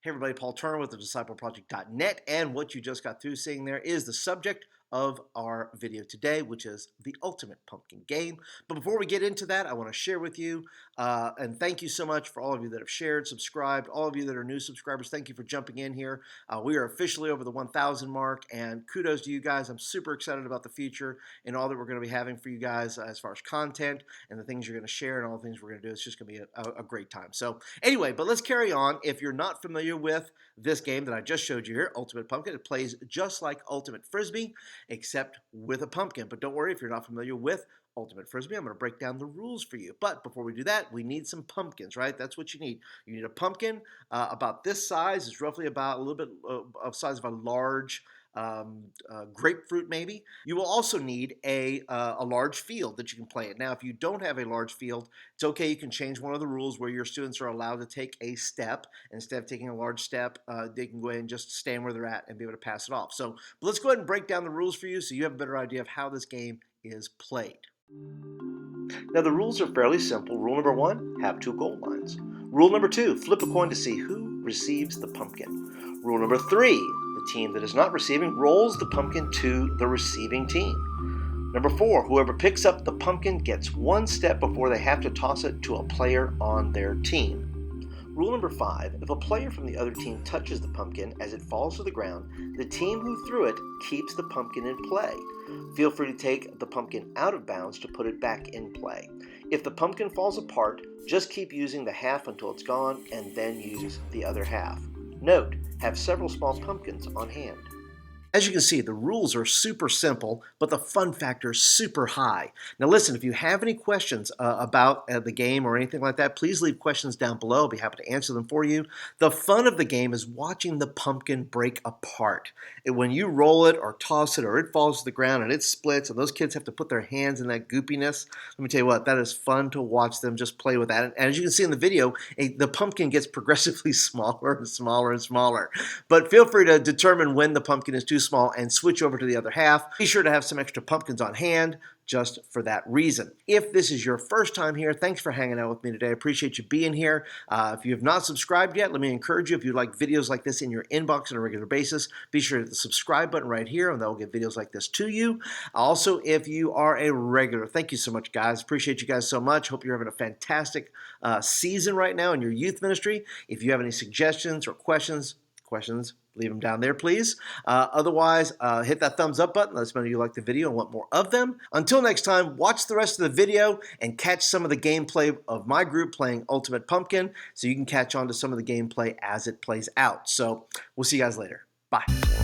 Hey everybody, Paul Turner with the discipleproject.net, and what you just got through seeing there is the subject of our video today, which is the Ultimate Pumpkin game. But before we get into that, I want to share with you, and thank you so much for all of you that have shared, subscribed, all of you that are new subscribers. Thank you for jumping in here. We are officially over the 1,000 mark, and kudos to you guys. I'm super excited about the future and all that we're going to be having for you guys as far as content and the things you're going to share and all the things we're going to do. It's just going to be a great time. So anyway, but let's carry on. If you're not familiar with this game that I just showed you here, Ultimate Pumpkin, it plays just like Ultimate Frisbee, except with a pumpkin. But don't worry if you're not familiar with Ultimate Frisbee. I'm going to break down the rules for you. But before we do that, we need some pumpkins, right? That's what you need. You need a pumpkin about this size. It's roughly about a little bit of size of a large grapefruit maybe. You will also need a large field that you can play it. Now, if you don't have a large field, it's okay. You can change one of the rules where your students are allowed to take a step. Instead of taking a large step, they can go ahead and just stand where they're at and be able to pass it off. So let's go ahead and break down the rules for you so you have a better idea of how this game is played. Now, the rules are fairly simple. Rule number 1, have 2 goal lines. Rule number 2, flip a coin to see who receives the pumpkin. Rule number 3, the team that is not receiving rolls the pumpkin to the receiving team. Number 4, whoever picks up the pumpkin gets 1 step before they have to toss it to a player on their team. Rule number 5, if a player from the other team touches the pumpkin as it falls to the ground, the team who threw it keeps the pumpkin in play. Feel free to take the pumpkin out of bounds to put it back in play. If the pumpkin falls apart, just keep using the half until it's gone and then use the other half. Note, have several small pumpkins on hand. As you can see, the rules are super simple, but the fun factor is super high. Now listen, if you have any questions about the game or anything like that, please leave questions down below. I'll be happy to answer them for you. The fun of the game is watching the pumpkin break apart. When you roll it or toss it or it falls to the ground and it splits and those kids have to put their hands in that goopiness, let me tell you what, that is fun to watch them just play with that. And as you can see in the video, the pumpkin gets progressively smaller and smaller and smaller. But feel free to determine when the pumpkin is too small and switch over to the other half. Be sure to have some extra pumpkins on hand just for that reason. If this is your first time here, thanks for hanging out with me today. I appreciate you being here. If you have not subscribed yet, let me encourage you, if you like videos like this in your inbox on a regular basis, be sure to hit the subscribe button right here and that will get videos like this to you. Also, if you are a regular, thank you so much, guys. Appreciate you guys so much. Hope you're having a fantastic season right now in your youth ministry. If you have any suggestions or questions, leave them down there, please. Otherwise, hit that thumbs up button. Let us know you like the video and want more of them. Until next time, watch the rest of the video and catch some of the gameplay of my group playing Ultimate Pumpkin so you can catch on to some of the gameplay as it plays out. So we'll see you guys later. Bye.